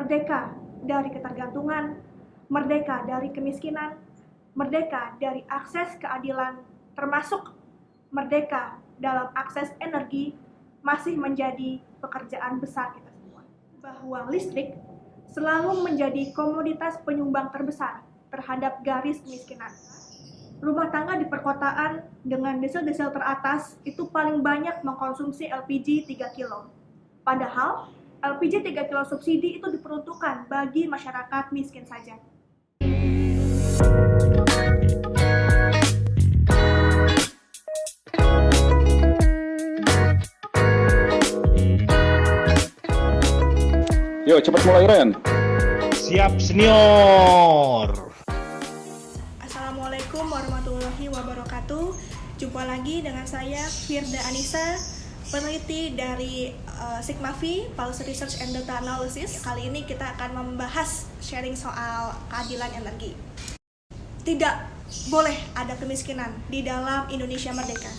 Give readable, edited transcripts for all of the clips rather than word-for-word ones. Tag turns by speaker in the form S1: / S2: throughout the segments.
S1: merdeka dari ketergantungan, merdeka dari kemiskinan, merdeka dari akses keadilan, termasuk merdeka dalam akses energi masih menjadi pekerjaan besar kita semua. Bahwa listrik selalu menjadi komoditas penyumbang terbesar terhadap garis kemiskinan. Rumah tangga di perkotaan dengan desel-desel teratas itu paling banyak mengkonsumsi LPG 3 kilo. Padahal LPG 3 kilo subsidi itu diperuntukkan bagi masyarakat miskin saja.
S2: Yuk, cepat mulai, Ren.
S3: Siap, senior.
S1: Assalamualaikum warahmatullahi wabarakatuh. Jumpa lagi dengan saya, Firda Anissa, peneliti dari Sigma-V, Policy Research and Data Analysis. Kali ini kita akan membahas sharing soal keadilan energi. Tidak boleh ada kemiskinan di dalam Indonesia Merdeka.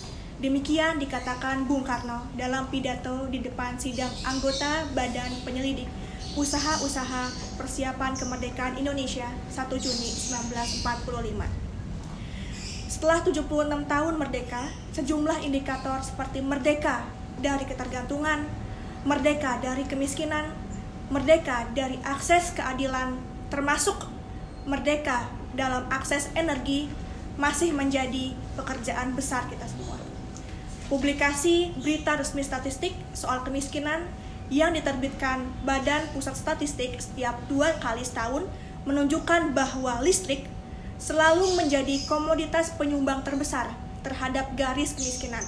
S1: Demikian dikatakan Bung Karno dalam pidato di depan sidang anggota Badan Penyelidik Usaha-Usaha Persiapan Kemerdekaan Indonesia 1 Juni 1945. Setelah 76 tahun merdeka, sejumlah indikator seperti merdeka dari ketergantungan, merdeka dari kemiskinan, merdeka dari akses keadilan, termasuk merdeka dalam akses energi masih menjadi pekerjaan besar kita semua. Publikasi berita resmi statistik soal kemiskinan yang diterbitkan Badan Pusat Statistik setiap 2 kali setahun menunjukkan bahwa listrik selalu menjadi komoditas penyumbang terbesar terhadap garis kemiskinan.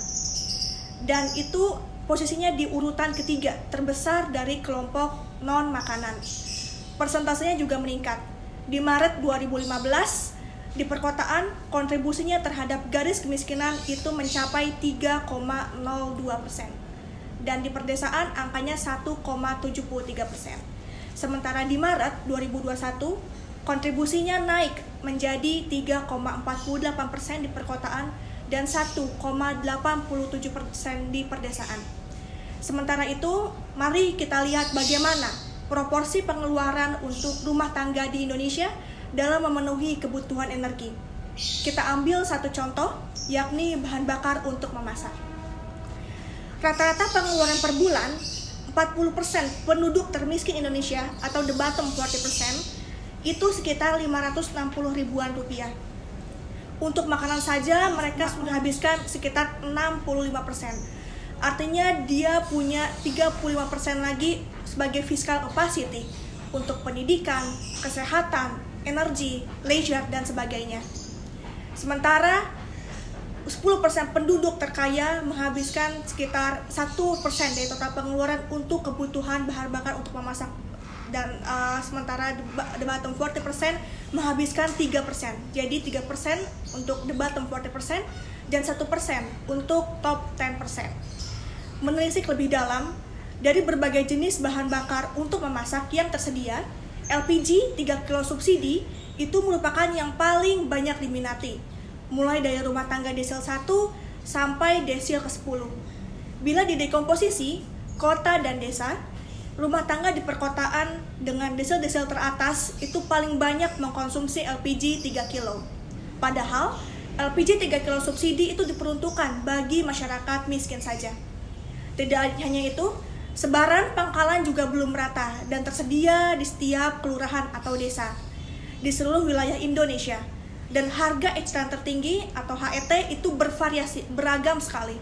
S1: Dan itu posisinya di urutan ketiga terbesar dari kelompok non-makanan. Persentasenya juga meningkat. Di Maret 2015, di perkotaan kontribusinya terhadap garis kemiskinan itu mencapai 3,02%. Dan di perdesaan angkanya 1,73%. Sementara di Maret 2021, kontribusinya naik menjadi 3,48% di perkotaan dan 1,87% di perdesaan. Sementara itu, mari kita lihat bagaimana proporsi pengeluaran untuk rumah tangga di Indonesia dalam memenuhi kebutuhan energi. Kita ambil satu contoh, yakni bahan bakar untuk memasak. Rata-rata pengeluaran per bulan, 40% penduduk termiskin Indonesia atau the bottom 40% itu sekitar 560 ribuan rupiah. Untuk makanan saja mereka sudah habiskan sekitar 65%. Artinya dia punya 35% lagi sebagai fiscal capacity untuk pendidikan, kesehatan, energi, leisure, dan sebagainya. Sementara 10% penduduk terkaya menghabiskan sekitar 1% dari total pengeluaran untuk kebutuhan bahan bakar untuk memasak. Dan sementara the bottom 40% menghabiskan 3%. Jadi 3% untuk the bottom 40% dan 1% untuk top 10%. Menelisik lebih dalam, dari berbagai jenis bahan bakar untuk memasak yang tersedia, LPG 3 kilo subsidi itu merupakan yang paling banyak diminati, mulai dari rumah tangga desel 1 sampai desil ke-10. Bila didekomposisi, kota dan desa, rumah tangga di perkotaan dengan desel-desel teratas itu paling banyak mengkonsumsi LPG 3 kilo. Padahal, LPG 3 kilo subsidi itu diperuntukkan bagi masyarakat miskin saja. Tidak hanya itu, sebaran pangkalan juga belum merata dan tersedia di setiap kelurahan atau desa di seluruh wilayah Indonesia. Dan harga eceran tertinggi atau HET itu bervariasi, beragam sekali.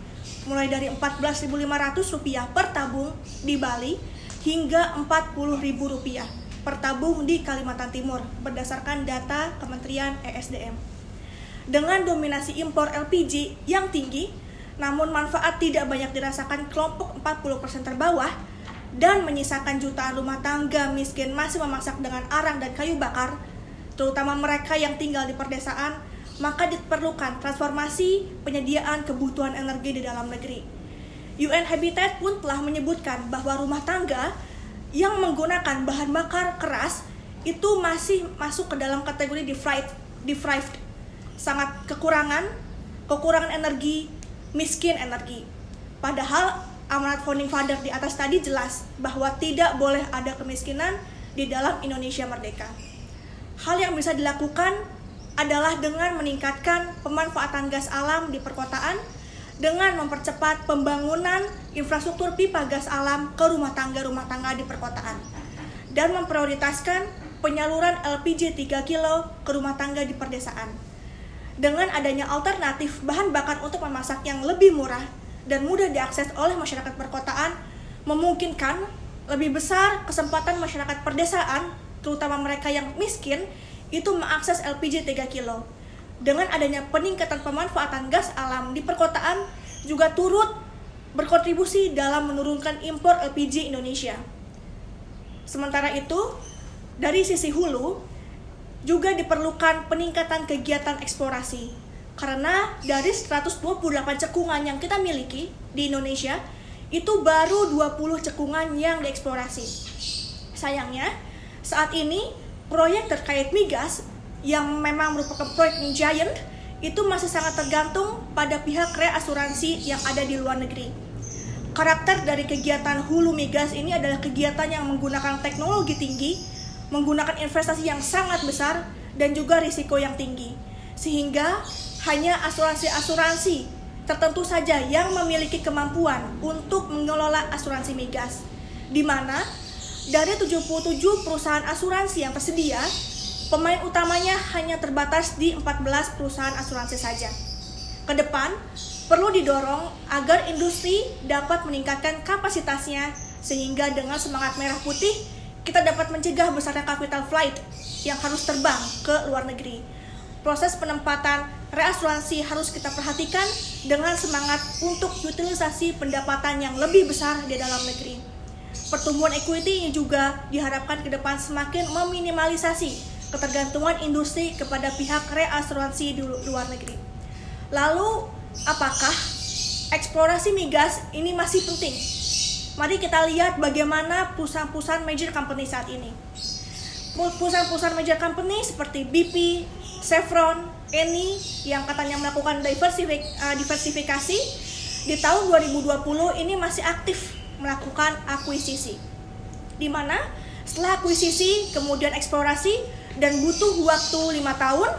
S1: Mulai dari Rp14.500 per tabung di Bali hingga Rp40.000 per tabung di Kalimantan Timur berdasarkan data Kementerian ESDM. Dengan dominasi impor LPG yang tinggi, namun manfaat tidak banyak dirasakan kelompok 40% terbawah dan menyisakan jutaan rumah tangga miskin masih memasak dengan arang dan kayu bakar, terutama mereka yang tinggal di perdesaan, maka diperlukan transformasi penyediaan kebutuhan energi di dalam negeri. UN Habitat pun telah menyebutkan bahwa rumah tangga yang menggunakan bahan bakar keras itu masih masuk ke dalam kategori deprived, sangat kekurangan energi, miskin energi. Padahal amanat founding father di atas tadi jelas bahwa tidak boleh ada kemiskinan di dalam Indonesia merdeka. Hal yang bisa dilakukan adalah dengan meningkatkan pemanfaatan gas alam di perkotaan, dengan mempercepat pembangunan infrastruktur pipa gas alam ke rumah tangga di perkotaan, dan memprioritaskan penyaluran LPG 3 kilo ke rumah tangga di perdesaan. Dengan adanya alternatif bahan bakar untuk memasak yang lebih murah dan mudah diakses oleh masyarakat perkotaan, memungkinkan lebih besar kesempatan masyarakat perdesaan, terutama mereka yang miskin, itu mengakses LPG 3 kilo. Dengan adanya peningkatan pemanfaatan gas alam di perkotaan, juga turut berkontribusi dalam menurunkan impor LPG Indonesia. Sementara itu, dari sisi hulu, juga diperlukan peningkatan kegiatan eksplorasi. Karena dari 128 cekungan yang kita miliki di Indonesia, itu baru 20 cekungan yang dieksplorasi. Sayangnya, saat ini proyek terkait migas yang memang merupakan proyek giant itu masih sangat tergantung pada pihak reasuransi yang ada di luar negeri. Karakter dari kegiatan hulu migas ini adalah kegiatan yang menggunakan teknologi tinggi, menggunakan investasi yang sangat besar, dan juga risiko yang tinggi. Sehingga hanya asuransi-asuransi tertentu saja yang memiliki kemampuan untuk mengelola asuransi migas, di mana dari 77 perusahaan asuransi yang tersedia, pemain utamanya hanya terbatas di 14 perusahaan asuransi saja. Ke depan, perlu didorong agar industri dapat meningkatkan kapasitasnya, sehingga dengan semangat merah putih, kita dapat mencegah besarnya capital flight yang harus terbang ke luar negeri. Proses penempatan reasuransi harus kita perhatikan dengan semangat untuk utilisasi pendapatan yang lebih besar di dalam negeri. Pertumbuhan equity juga diharapkan ke depan semakin meminimalisasi ketergantungan industri kepada pihak reasuransi di luar negeri. Lalu, apakah eksplorasi migas ini masih penting? Mari kita lihat bagaimana perusahaan-perusahaan major company saat ini. Perusahaan-perusahaan major company seperti BP, Chevron, Eni yang katanya melakukan diversifikasi di tahun 2020 ini masih aktif melakukan akuisisi. Di mana setelah akuisisi kemudian eksplorasi dan butuh waktu 5 tahun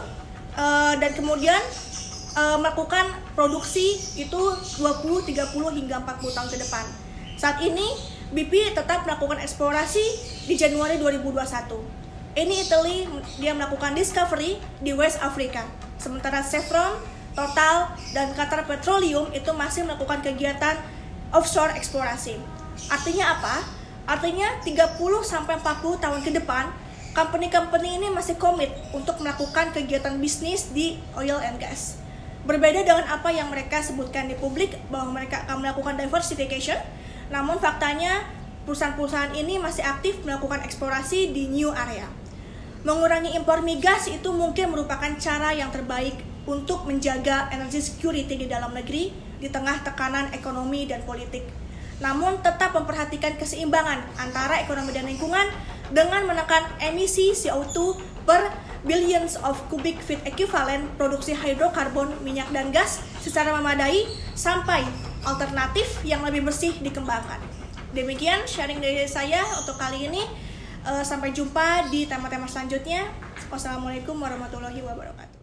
S1: dan kemudian melakukan produksi itu 20, 30 hingga 40 tahun ke depan. Saat ini BP tetap melakukan eksplorasi di Januari 2021. Eni Italy dia melakukan discovery di West Africa. Sementara Chevron, Total, dan Qatar Petroleum itu masih melakukan kegiatan offshore eksplorasi. Artinya apa? Artinya 30-40 tahun ke depan, company-company ini masih komit untuk melakukan kegiatan bisnis di oil and gas. Berbeda dengan apa yang mereka sebutkan di publik bahwa mereka akan melakukan diversification, namun faktanya perusahaan-perusahaan ini masih aktif melakukan eksplorasi di new area. Mengurangi impor migas itu mungkin merupakan cara yang terbaik untuk menjaga energy security di dalam negeri di tengah tekanan ekonomi dan politik. Namun tetap memperhatikan keseimbangan antara ekonomi dan lingkungan dengan menekan emisi CO2 per billions of cubic feet equivalent produksi hidrokarbon, minyak dan gas secara memadai sampai alternatif yang lebih bersih dikembangkan. Demikian sharing dari saya untuk kali ini. Sampai jumpa di tema-tema selanjutnya. Wassalamualaikum warahmatullahi wabarakatuh.